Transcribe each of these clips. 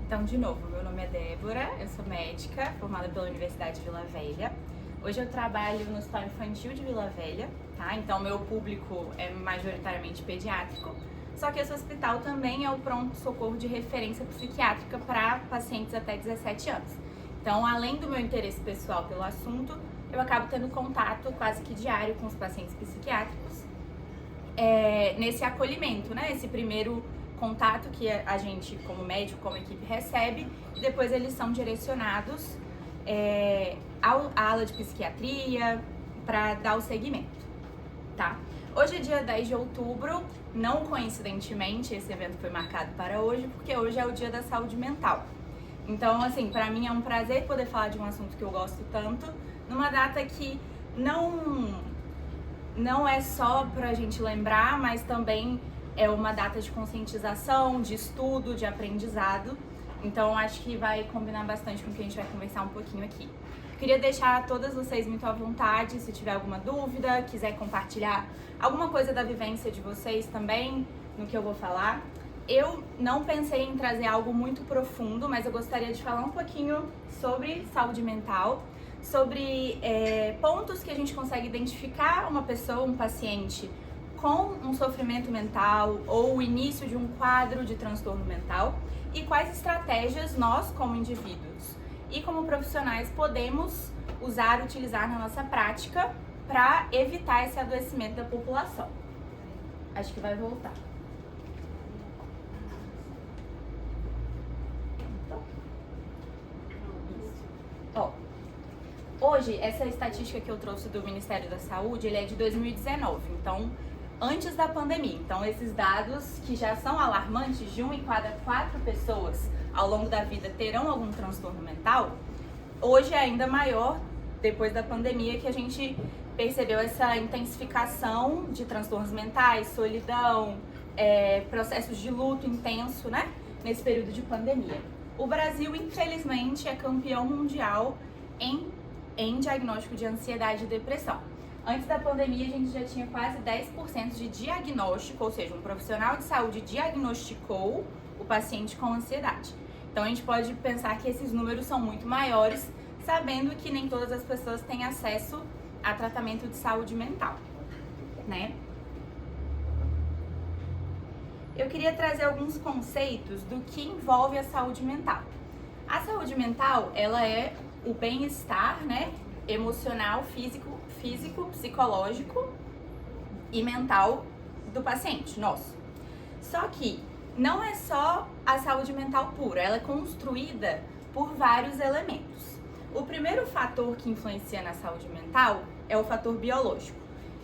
Então, de novo, meu nome é Débora, eu sou médica, formada pela Universidade de Vila Velha. Hoje eu trabalho no Hospital Infantil de Vila Velha, tá? Então, meu público é majoritariamente pediátrico, só que esse hospital também é o pronto-socorro de referência psiquiátrica para pacientes até 17 anos. Então, além do meu interesse pessoal pelo assunto, eu acabo tendo contato quase que diário com os pacientes psiquiátricos nesse acolhimento, né? Esse primeiro contato que a gente, como médico, como equipe, recebe, e depois eles são direcionados à ala de psiquiatria para dar o segmento, tá? Hoje é dia 10 de outubro, não coincidentemente esse evento foi marcado para hoje, porque hoje é o dia da saúde mental. Então, assim, para mim é um prazer poder falar de um assunto que eu gosto tanto, numa data que não é só pra gente lembrar, mas também é uma data de conscientização, de estudo, de aprendizado. Então, acho que vai combinar bastante com o que a gente vai conversar um pouquinho aqui. Queria deixar todas vocês muito à vontade, se tiver alguma dúvida, quiser compartilhar alguma coisa da vivência de vocês também, no que eu vou falar. Eu não pensei em trazer algo muito profundo, mas eu gostaria de falar um pouquinho sobre saúde mental, sobre pontos que a gente consegue identificar uma pessoa, um paciente, com um sofrimento mental ou o início de um quadro de transtorno mental e quais estratégias nós, como indivíduos e como profissionais, podemos usar, utilizar na nossa prática para evitar esse adoecimento da população. Acho que vai voltar. Hoje, essa estatística que eu trouxe do Ministério da Saúde, ele é de 2019, então antes da pandemia. Então esses dados que já são alarmantes, de 1 em cada 4 pessoas ao longo da vida terão algum transtorno mental, hoje é ainda maior depois da pandemia, que a gente percebeu essa intensificação de transtornos mentais, solidão, processos de luto intenso, né, nesse período de pandemia. O Brasil, infelizmente, é campeão mundial em diagnóstico de ansiedade e depressão. Antes da pandemia, a gente já tinha quase 10% de diagnóstico, ou seja, um profissional de saúde diagnosticou o paciente com ansiedade. Então, a gente pode pensar que esses números são muito maiores, sabendo que nem todas as pessoas têm acesso a tratamento de saúde mental, né? Eu queria trazer alguns conceitos do que envolve a saúde mental. A saúde mental, ela é o bem-estar, né, emocional, físico, psicológico e mental do paciente, nosso. Só que não é só a saúde mental pura, ela é construída por vários elementos. O primeiro fator que influencia na saúde mental é o fator biológico.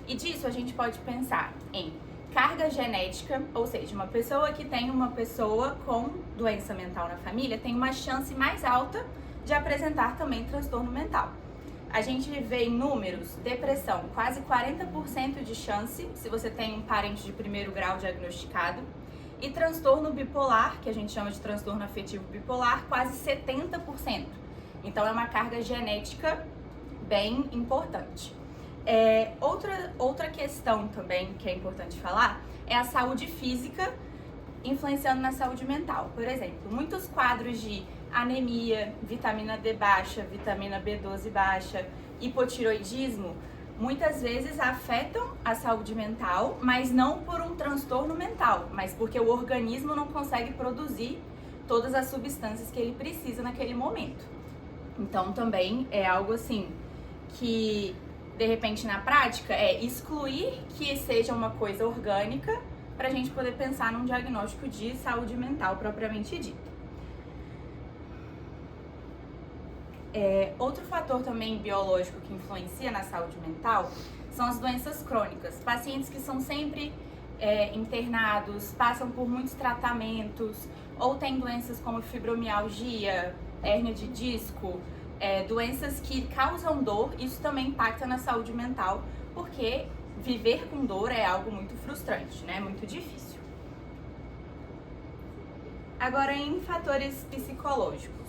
E disso a gente pode pensar em carga genética, ou seja, uma pessoa que tem uma pessoa com doença mental na família tem uma chance mais alta de apresentar também transtorno mental. A gente vê em números, depressão, quase 40% de chance se você tem um parente de primeiro grau diagnosticado, e transtorno bipolar, que a gente chama de transtorno afetivo bipolar, quase 70%. Então é uma carga genética bem importante. Outra questão também que é importante falar é a saúde física influenciando na saúde mental. Por exemplo, muitos quadros de anemia, vitamina D baixa, vitamina B12 baixa, hipotiroidismo, muitas vezes afetam a saúde mental, mas não por um transtorno mental, mas porque o organismo não consegue produzir todas as substâncias que ele precisa naquele momento. Então também é algo assim que, de repente, na prática, é excluir que seja uma coisa orgânica para a gente poder pensar num diagnóstico de saúde mental propriamente dito. Outro fator também biológico que influencia na saúde mental são as doenças crônicas. Pacientes que são sempre internados, passam por muitos tratamentos, ou têm doenças como fibromialgia, hérnia de disco, doenças que causam dor, isso também impacta na saúde mental, porque viver com dor é algo muito frustrante, né? Muito difícil. Agora, em fatores psicológicos,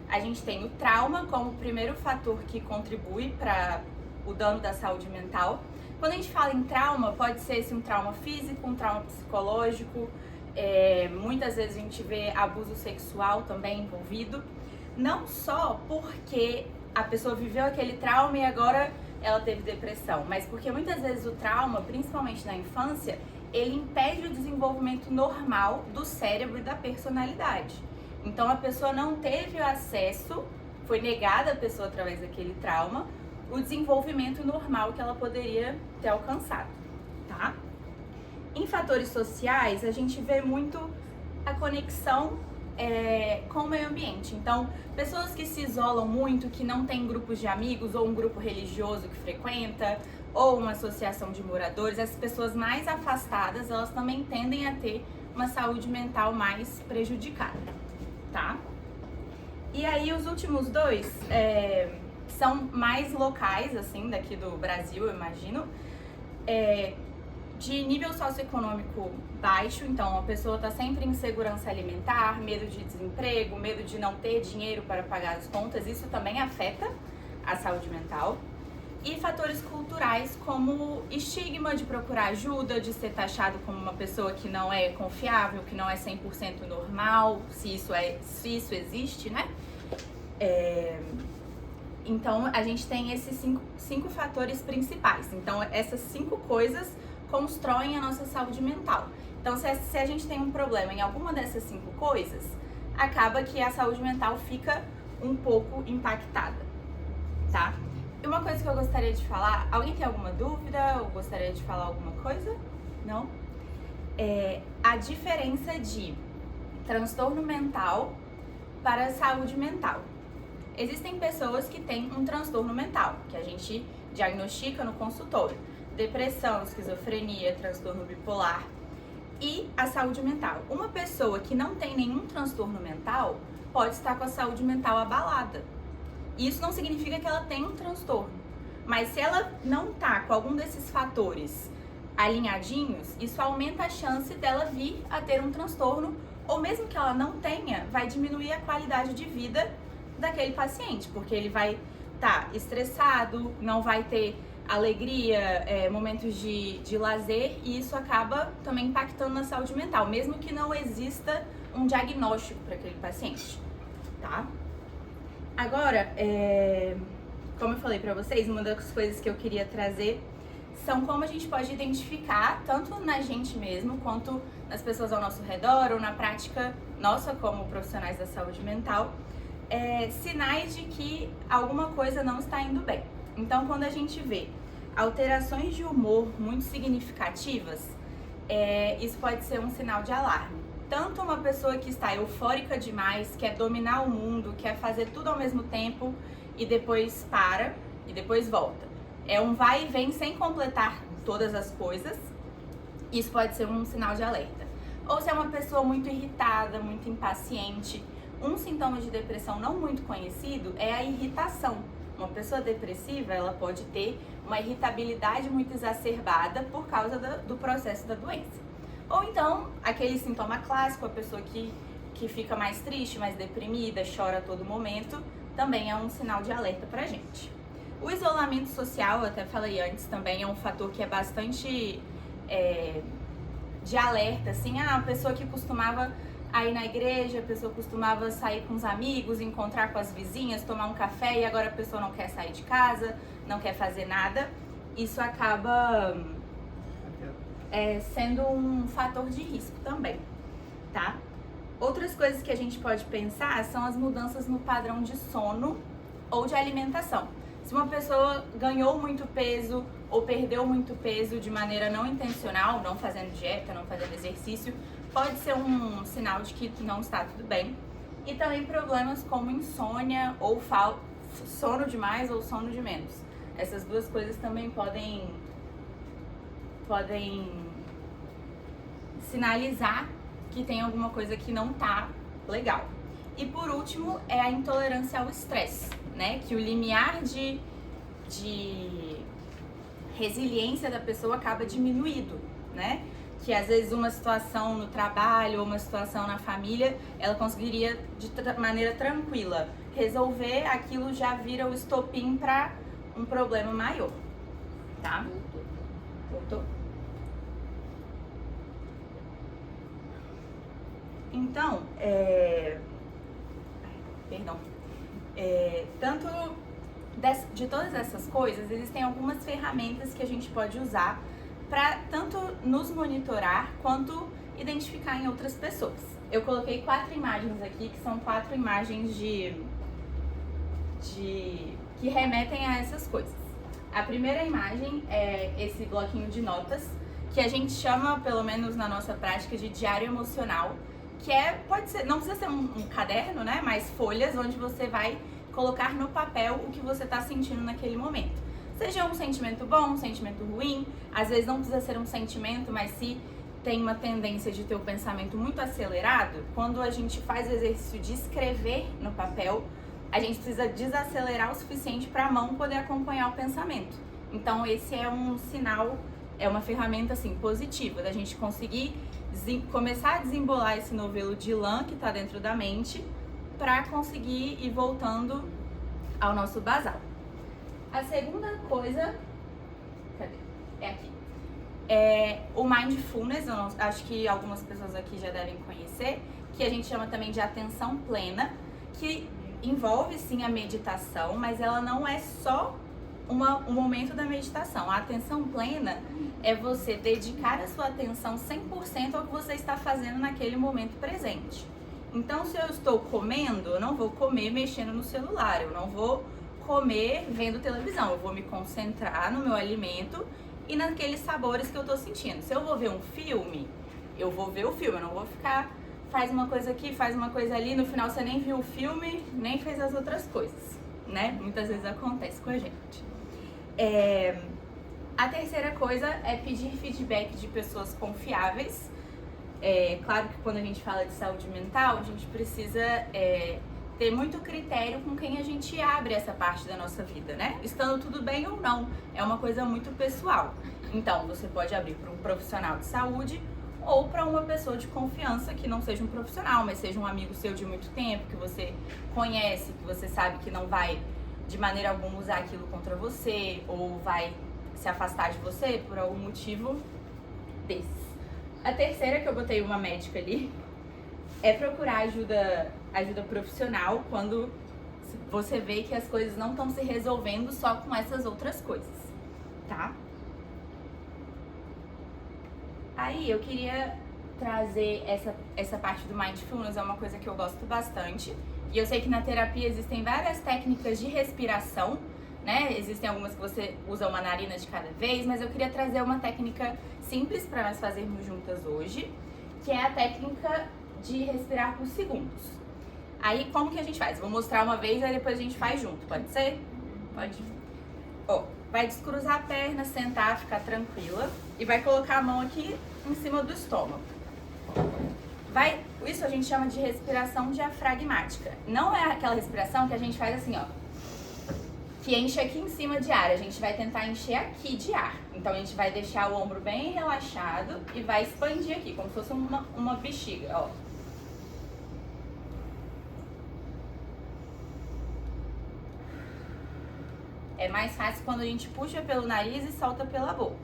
a gente tem o trauma como o primeiro fator que contribui para o dano da saúde mental. Quando a gente fala em trauma, pode ser um trauma físico, um trauma psicológico, Muitas vezes a gente vê abuso sexual também envolvido, não só porque a pessoa viveu aquele trauma e agora ela teve depressão, mas porque muitas vezes o trauma, principalmente na infância, ele impede o desenvolvimento normal do cérebro e da personalidade. Então a pessoa não teve o acesso, foi negada a pessoa através daquele trauma, o desenvolvimento normal que ela poderia ter alcançado, tá? Em fatores sociais, a gente vê muito a conexão com o meio ambiente. Então, pessoas que se isolam muito, que não têm grupos de amigos ou um grupo religioso que frequenta, ou uma associação de moradores, essas pessoas mais afastadas, elas também tendem a ter uma saúde mental mais prejudicada, tá? E aí, os últimos dois são mais locais, assim, daqui do Brasil, eu imagino, de nível socioeconômico baixo, então a pessoa está sempre em insegurança alimentar, medo de desemprego, medo de não ter dinheiro para pagar as contas, isso também afeta a saúde mental. E fatores culturais como estigma de procurar ajuda, de ser taxado como uma pessoa que não é confiável, que não é 100% normal, se isso existe, né? Então a gente tem esses cinco fatores principais. Então essas 5 coisas constroem a nossa saúde mental. Então, se a gente tem um problema em alguma dessas 5 coisas, acaba que a saúde mental fica um pouco impactada, tá? E uma coisa que eu gostaria de falar, alguém tem alguma dúvida ou gostaria de falar alguma coisa? Não? A diferença de transtorno mental para saúde mental. Existem pessoas que têm um transtorno mental, que a gente diagnostica no consultório. Depressão, esquizofrenia, transtorno bipolar e a saúde mental. Uma pessoa que não tem nenhum transtorno mental pode estar com a saúde mental abalada. Isso não significa que ela tem um transtorno, mas se ela não está com algum desses fatores alinhadinhos, isso aumenta a chance dela vir a ter um transtorno, ou mesmo que ela não tenha, vai diminuir a qualidade de vida daquele paciente, porque ele vai estar estressado, não vai ter alegria, momentos de lazer, e isso acaba também impactando na saúde mental, mesmo que não exista um diagnóstico para aquele paciente, tá? Agora, como eu falei para vocês, uma das coisas que eu queria trazer são como a gente pode identificar, tanto na gente mesmo, quanto nas pessoas ao nosso redor, ou na prática nossa como profissionais da saúde mental, sinais de que alguma coisa não está indo bem. Então, quando a gente vê alterações de humor muito significativas, isso pode ser um sinal de alarme. Tanto uma pessoa que está eufórica demais, quer dominar o mundo, quer fazer tudo ao mesmo tempo e depois para e depois volta. É um vai e vem sem completar todas as coisas, isso pode ser um sinal de alerta. Ou se é uma pessoa muito irritada, muito impaciente. Um sintoma de depressão não muito conhecido é a irritação. Uma pessoa depressiva, ela pode ter uma irritabilidade muito exacerbada por causa do processo da doença. Ou então, aquele sintoma clássico, a pessoa que fica mais triste, mais deprimida, chora a todo momento, também é um sinal de alerta pra gente. O isolamento social, eu até falei antes, também é um fator que é bastante de alerta, assim, a pessoa que costumava ir na igreja, a pessoa costumava sair com os amigos, encontrar com as vizinhas, tomar um café, e agora a pessoa não quer sair de casa, não quer fazer nada. Isso acaba sendo um fator de risco também, tá? Outras coisas que a gente pode pensar são as mudanças no padrão de sono ou de alimentação. Se uma pessoa ganhou muito peso ou perdeu muito peso de maneira não intencional, não fazendo dieta, não fazendo exercício, pode ser um sinal de que não está tudo bem. E também problemas como insônia ou sono demais ou sono de menos. Essas duas coisas também podem sinalizar que tem alguma coisa que não tá legal. E por último, é a intolerância ao estresse, né? Que o limiar de resiliência da pessoa acaba diminuído, né? Que às vezes uma situação no trabalho ou uma situação na família, ela conseguiria de maneira tranquila resolver, aquilo já vira o estopim para um problema maior, tá? Voltou? Então, perdão, tanto de todas essas coisas, existem algumas ferramentas que a gente pode usar para tanto nos monitorar quanto identificar em outras pessoas. Eu coloquei 4 imagens aqui, que são 4 imagens que remetem a essas coisas. A primeira imagem é esse bloquinho de notas, que a gente chama, pelo menos na nossa prática, de diário emocional, que pode ser, não precisa ser um caderno, né, mas folhas onde você vai colocar no papel o que você está sentindo naquele momento. Seja um sentimento bom, um sentimento ruim, às vezes não precisa ser um sentimento, mas se tem uma tendência de ter o pensamento muito acelerado, quando a gente faz o exercício de escrever no papel, a gente precisa desacelerar o suficiente para a mão poder acompanhar o pensamento. Então esse é um sinal, é uma ferramenta assim positiva da gente conseguir começar a desembolar esse novelo de lã que está dentro da mente para conseguir ir voltando ao nosso basal. A segunda coisa, cadê? É aqui. O Mindfulness, acho que algumas pessoas aqui já devem conhecer, que a gente chama também de atenção plena, que envolve sim a meditação, mas ela não é só um momento da meditação. A atenção plena é você dedicar a sua atenção 100% ao que você está fazendo naquele momento presente. Então, se eu estou comendo, eu não vou comer mexendo no celular, eu não vou comer vendo televisão, eu vou me concentrar no meu alimento e naqueles sabores que eu tô sentindo. Se eu vou ver um filme, eu vou ver o filme, eu não vou ficar, faz uma coisa aqui, faz uma coisa ali, no final você nem viu o filme, nem fez as outras coisas, né? Muitas vezes acontece com a gente. A terceira coisa é pedir feedback de pessoas confiáveis. Claro que quando a gente fala de saúde mental, a gente precisa ter muito critério com quem a gente abre essa parte da nossa vida, né? Estando tudo bem ou não, é uma coisa muito pessoal. Então, você pode abrir para um profissional de saúde ou para uma pessoa de confiança que não seja um profissional, mas seja um amigo seu de muito tempo, que você conhece, que você sabe que não vai de maneira alguma usar aquilo contra você ou vai se afastar de você por algum motivo desses. A terceira, que eu botei uma médica ali, é procurar ajuda profissional quando você vê que as coisas não estão se resolvendo só com essas outras coisas, tá? Aí eu queria trazer essa parte do Mindfulness, é uma coisa que eu gosto bastante. E eu sei que na terapia existem várias técnicas de respiração, né? Existem algumas que você usa uma narina de cada vez, mas eu queria trazer uma técnica simples para nós fazermos juntas hoje, que é a técnica de respirar por segundos. Aí como que a gente faz? Vou mostrar uma vez, aí depois a gente faz junto, pode ser? Pode. Vai descruzar a perna, sentar, ficar tranquila e vai colocar a mão aqui em cima do estômago. Isso a gente chama de respiração diafragmática. Não é aquela respiração que a gente faz assim, ó, que enche aqui em cima de ar. A gente vai tentar encher aqui de ar. Então a gente vai deixar o ombro bem relaxado e vai expandir aqui, como se fosse uma bexiga, ó. É mais fácil quando a gente puxa pelo nariz e solta pela boca.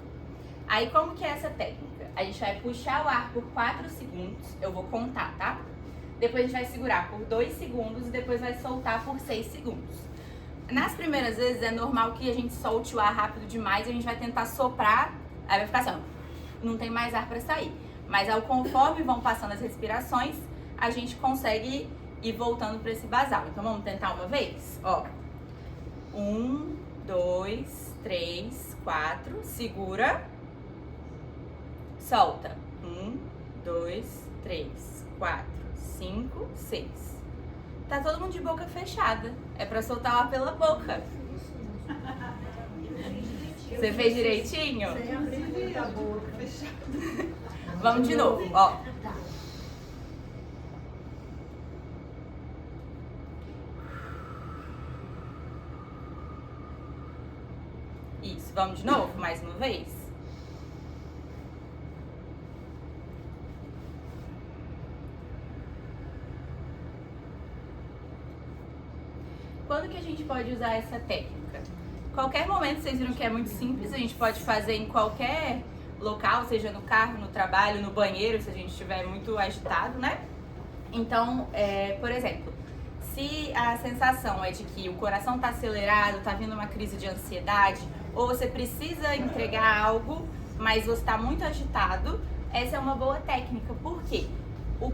Aí como que é essa técnica? A gente vai puxar o ar por 4 segundos, eu vou contar, tá? Depois a gente vai segurar por 2 segundos e depois vai soltar por 6 segundos. Nas primeiras vezes é normal que a gente solte o ar rápido demais e a gente vai tentar soprar, aí vai ficar assim, não tem mais ar pra sair. Mas conforme vão passando as respirações, a gente consegue ir voltando pra esse basal. Então vamos tentar uma vez? Ó, 1, 2, 3, 4, segura, solta. 1, 2, 3, 4, 5, 6. Tá todo mundo de boca fechada. É pra soltar o ar pela boca. Você fez direitinho? Sem abrir a boca fechada. Vamos de novo, ó. Isso, vamos de novo, mais uma vez. Quando que a gente pode usar essa técnica? Qualquer momento, vocês viram que é muito simples, a gente pode fazer em qualquer local, seja no carro, no trabalho, no banheiro, se a gente estiver muito agitado, né? Então, por exemplo, se a sensação é de que o coração está acelerado, está vindo uma crise de ansiedade, ou você precisa entregar algo, mas você está muito agitado, essa é uma boa técnica. Por quê?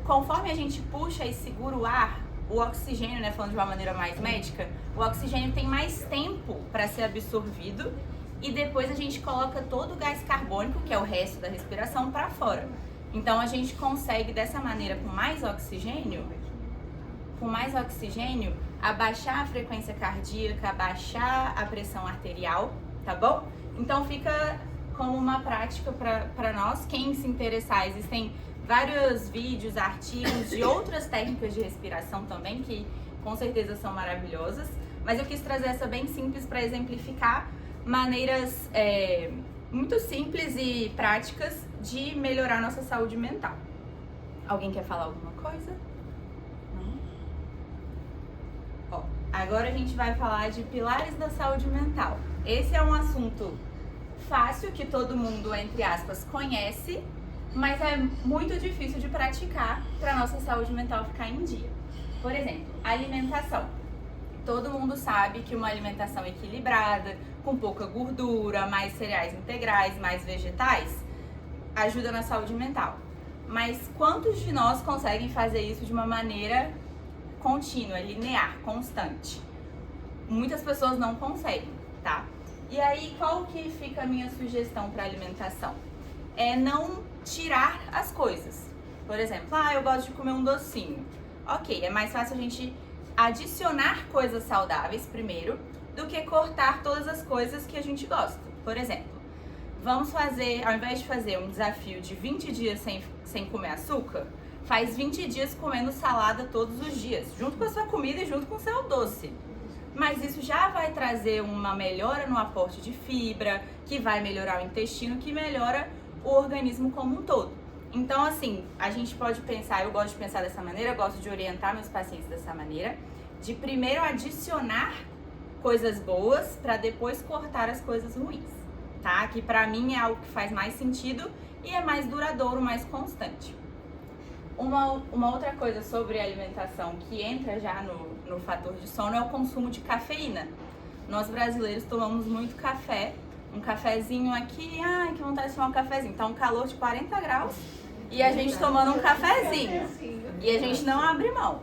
Conforme a gente puxa e segura o ar, o oxigênio, né, falando de uma maneira mais médica, o oxigênio tem mais tempo para ser absorvido e depois a gente coloca todo o gás carbônico, que é o resto da respiração, para fora. Então a gente consegue dessa maneira, com mais oxigênio, abaixar a frequência cardíaca, abaixar a pressão arterial, tá bom? Então fica como uma prática para nós. Quem se interessar, existem vários vídeos, artigos de outras técnicas de respiração também, que com certeza são maravilhosas, mas eu quis trazer essa bem simples para exemplificar maneiras muito simples e práticas de melhorar nossa saúde mental. Alguém quer falar alguma coisa? Não? Ó, agora a gente vai falar de pilares da saúde mental. Esse é um assunto fácil, que todo mundo, entre aspas, conhece, mas é muito difícil de praticar para nossa saúde mental ficar em dia. Por exemplo, alimentação. Todo mundo sabe que uma alimentação equilibrada, com pouca gordura, mais cereais integrais, mais vegetais, ajuda na saúde mental. Mas quantos de nós conseguem fazer isso de uma maneira contínua, linear, constante? Muitas pessoas não conseguem, tá? E aí, qual que fica a minha sugestão para alimentação? É não tirar as coisas. Por exemplo, eu gosto de comer um docinho. Ok, é mais fácil a gente adicionar coisas saudáveis primeiro do que cortar todas as coisas que a gente gosta. Por exemplo, vamos fazer, ao invés de fazer um desafio de 20 dias sem comer açúcar, faz 20 dias comendo salada todos os dias, junto com a sua comida e junto com o seu doce. Mas isso já vai trazer uma melhora no aporte de fibra, que vai melhorar o intestino, que melhora o organismo como um todo. Então, assim, a gente pode pensar, eu gosto de pensar dessa maneira, eu gosto de orientar meus pacientes dessa maneira, de primeiro adicionar coisas boas para depois cortar as coisas ruins, tá? Que pra mim é algo que faz mais sentido e é mais duradouro, mais constante. Uma outra coisa sobre alimentação que entra já no fator de sono é o consumo de cafeína. Nós brasileiros tomamos muito café, um cafezinho aqui, que vontade de tomar um cafezinho. Tá um calor de 40 graus e a gente tomando um cafezinho. E a gente não abre mão.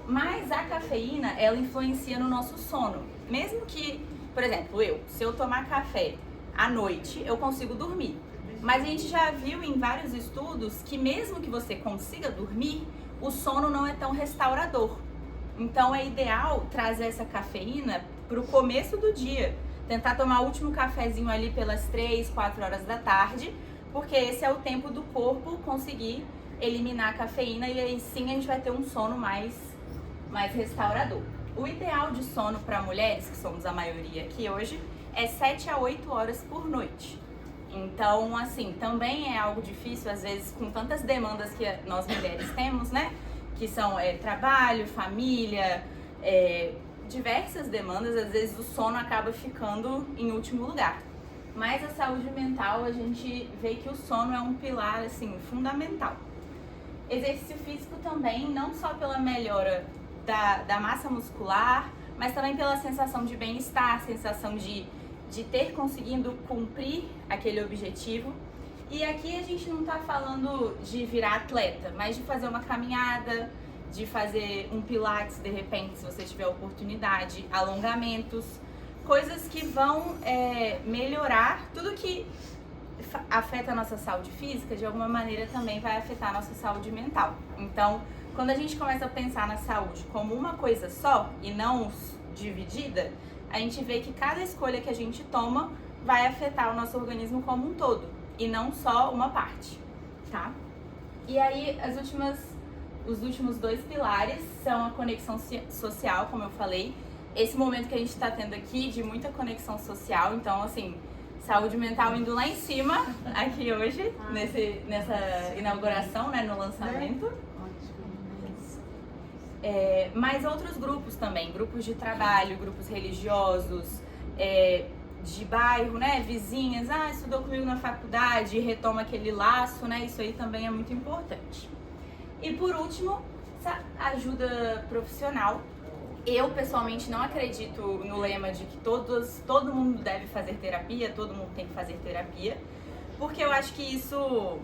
Mas a cafeína, ela influencia no nosso sono. Mesmo que, por exemplo, se eu tomar café à noite, eu consigo dormir. Mas a gente já viu em vários estudos que mesmo que você consiga dormir, o sono não é tão restaurador. Então é ideal trazer essa cafeína para o começo do dia. Tentar tomar o último cafezinho ali pelas 3, 4 horas da tarde, porque esse é o tempo do corpo conseguir eliminar a cafeína e aí sim a gente vai ter um sono mais restaurador. O ideal de sono para mulheres, que somos a maioria aqui hoje, é 7 a 8 horas por noite. Então, assim, também é algo difícil, às vezes, com tantas demandas que nós mulheres temos, né? Que são trabalho, família, diversas demandas, às vezes o sono acaba ficando em último lugar. Mas a saúde mental, a gente vê que o sono é um pilar, assim, fundamental. Exercício físico também, não só pela melhora da massa muscular, mas também pela sensação de bem-estar, sensação de ter conseguido cumprir aquele objetivo. E aqui a gente não tá falando de virar atleta, mas de fazer uma caminhada, de fazer um pilates de repente, se você tiver oportunidade, alongamentos, coisas que vão melhorar tudo que afeta a nossa saúde física, de alguma maneira também vai afetar a nossa saúde mental. Então, quando a gente começa a pensar na saúde como uma coisa só e não dividida, a gente vê que cada escolha que a gente toma vai afetar o nosso organismo como um todo e não só uma parte, tá? E aí, os últimos 2 pilares são a conexão social, como eu falei. Esse momento que a gente está tendo aqui de muita conexão social, então, assim, saúde mental indo lá em cima, aqui hoje, nessa inauguração, né, no lançamento. Mas outros grupos também, grupos de trabalho, grupos religiosos, de bairro, né, vizinhas, estudou comigo na faculdade, retoma aquele laço, né, isso aí também é muito importante. E por último, busca ajuda profissional. Eu, pessoalmente, não acredito no lema de que todo mundo deve fazer terapia, todo mundo tem que fazer terapia, porque eu acho que isso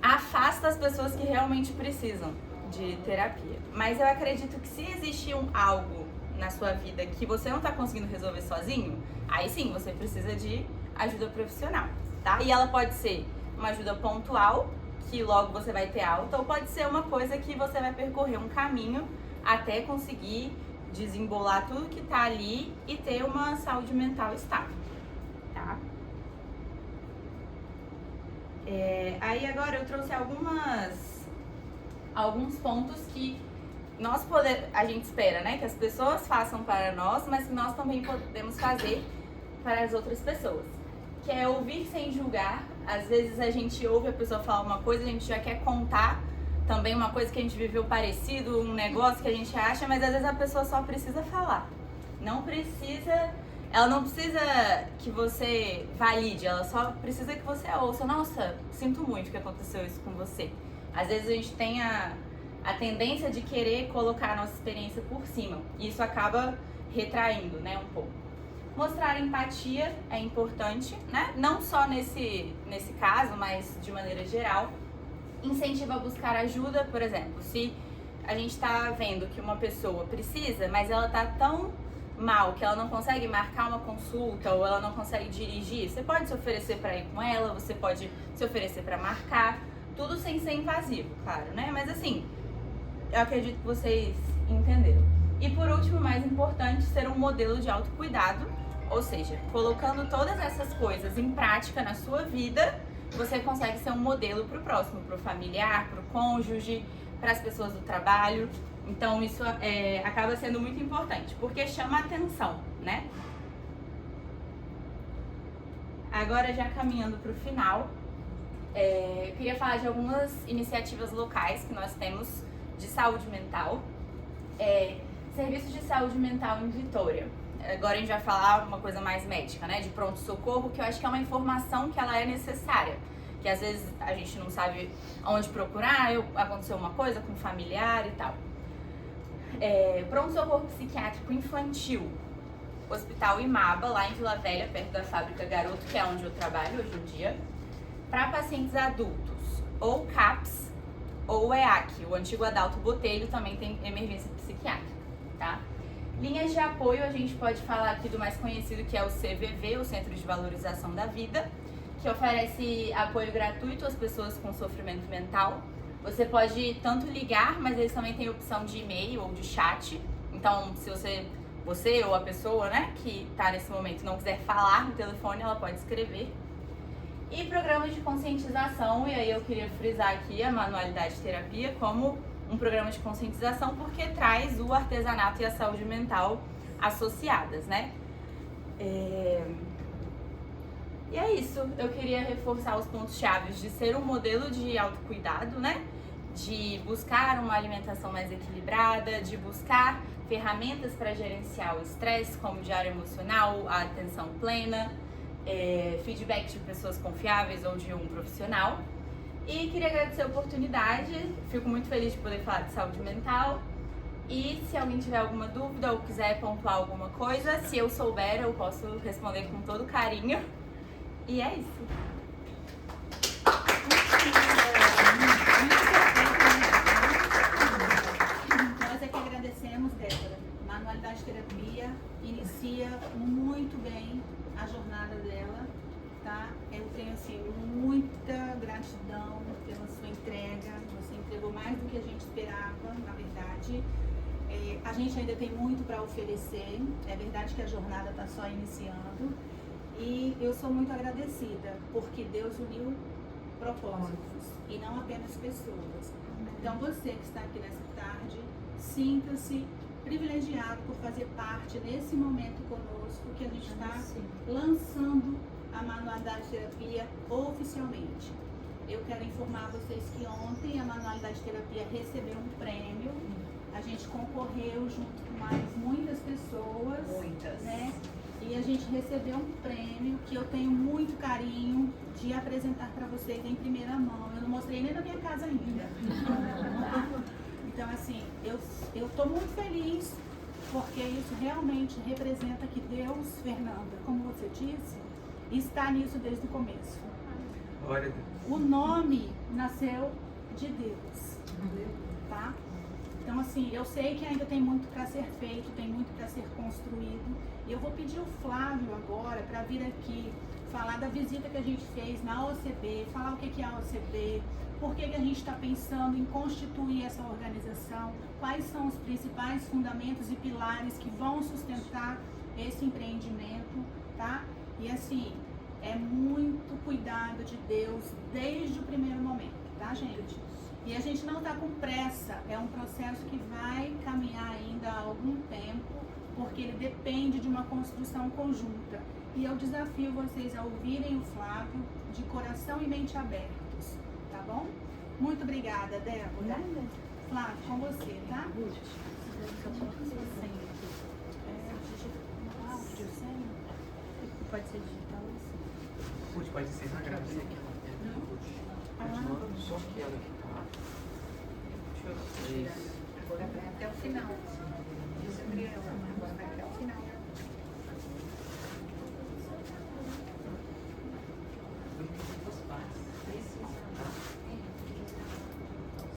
afasta as pessoas que realmente precisam de terapia. Mas eu acredito que se existe algo na sua vida que você não está conseguindo resolver sozinho, aí sim você precisa de ajuda profissional, tá? E ela pode ser uma ajuda pontual, que logo você vai ter alta, ou pode ser uma coisa que você vai percorrer um caminho até conseguir desembolar tudo que tá ali e ter uma saúde mental estável, tá? Aí agora eu trouxe alguns pontos que a gente espera, né, que as pessoas façam para nós, mas que nós também podemos fazer para as outras pessoas, que é ouvir sem julgar. Às vezes a gente ouve a pessoa falar uma coisa, a gente já quer contar também uma coisa que a gente viveu parecido, um negócio que a gente acha, mas às vezes a pessoa só precisa falar. Ela não precisa que você valide, ela só precisa que você ouça. Nossa, sinto muito que aconteceu isso com você. Às vezes a gente tem a tendência de querer colocar a nossa experiência por cima, e isso acaba retraindo, né, um pouco. Mostrar empatia é importante, né? Não só nesse caso, mas de maneira geral. Incentiva a buscar ajuda, por exemplo, se a gente tá vendo que uma pessoa precisa, mas ela tá tão mal que ela não consegue marcar uma consulta ou ela não consegue dirigir, você pode se oferecer para ir com ela, você pode se oferecer para marcar, tudo sem ser invasivo, claro, né? Mas assim, eu acredito que vocês entenderam. E por último, mais importante, ser um modelo de autocuidado, ou seja, colocando todas essas coisas em prática na sua vida, você consegue ser um modelo para o próximo, para o familiar, para o cônjuge, para as pessoas do trabalho. Então isso acaba sendo muito importante, porque chama a atenção, né? Agora, já caminhando para o final, eu queria falar de algumas iniciativas locais que nós temos de saúde mental. Serviço de saúde mental em Vitória. Agora a gente vai falar uma coisa mais médica, né? De pronto-socorro, que eu acho que é uma informação que ela é necessária. Que às vezes a gente não sabe onde procurar, aconteceu uma coisa com um familiar e tal. Pronto-socorro psiquiátrico infantil. Hospital Imaba, lá em Vila Velha, perto da fábrica Garoto, que é onde eu trabalho hoje em dia. Para pacientes adultos, ou CAPS ou EAC, o antigo Adalto Botelho também tem emergência psiquiátrica, tá? Linhas de apoio, a gente pode falar aqui do mais conhecido, que é o CVV, o Centro de Valorização da Vida, que oferece apoio gratuito às pessoas com sofrimento mental. Você pode tanto ligar, mas eles também têm opção de e-mail ou de chat. Então, se você ou a pessoa, né, que está nesse momento não quiser falar no telefone, ela pode escrever. E programas de conscientização, e aí eu queria frisar aqui a manualidade terapia como um programa de conscientização, porque traz o artesanato e a saúde mental associadas, né? E é isso, eu queria reforçar os pontos chaves de ser um modelo de autocuidado, né? De buscar uma alimentação mais equilibrada, de buscar ferramentas para gerenciar o estresse, como o diário emocional, a atenção plena, feedback de pessoas confiáveis ou de um profissional. E queria agradecer a oportunidade, fico muito feliz de poder falar de saúde mental. E se alguém tiver alguma dúvida ou quiser pontuar alguma coisa, se eu souber, eu posso responder com todo carinho. E é isso. Nós é que agradecemos, Débora. Manualidade Terapia inicia muito bem a jornada dela, tá? Eu tenho, assim, muita gratidão pela sua entrega. Você entregou mais do que a gente esperava, na verdade. A gente ainda tem muito para oferecer. É verdade que a jornada está só iniciando. E eu sou muito agradecida, porque Deus uniu propósitos e não apenas pessoas. Então você que está aqui nessa tarde, sinta-se privilegiado por fazer parte nesse momento conosco, que a gente está lançando a Manualidade Terapia oficialmente. Eu quero informar vocês que ontem a Manualidade Terapia recebeu um prêmio. A gente concorreu junto com mais muitas pessoas. Muitas. Né? E a gente recebeu um prêmio que eu tenho muito carinho de apresentar para vocês em primeira mão. Eu não mostrei nem na minha casa ainda. Então, assim, eu estou muito feliz porque isso realmente representa que Deus, Fernanda, como você disse, está nisso desde o começo. Glória a Deus. O nome nasceu de Deus, tá? Então, assim, eu sei que ainda tem muito para ser feito, tem muito para ser construído. E eu vou pedir o Flávio agora para vir aqui falar da visita que a gente fez na OCB, falar o que é a OCB, por que a gente está pensando em constituir essa organização, quais são os principais fundamentos e pilares que vão sustentar esse empreendimento, tá? E assim, é muito cuidado de Deus desde o primeiro momento, tá, gente? E a gente não está com pressa, é um processo que vai caminhar ainda há algum tempo, porque ele depende de uma construção conjunta. E eu desafio vocês a ouvirem o Flávio de coração e mente abertos, tá bom? Muito obrigada, Débora. Flávio, com você, tá? Pode ser digital assim. Ruth, pode ser na gravação. Continuando só aquela que tá. Deixa eu tirar. Agora vai até o final. Isso, Gabriela. Agora vai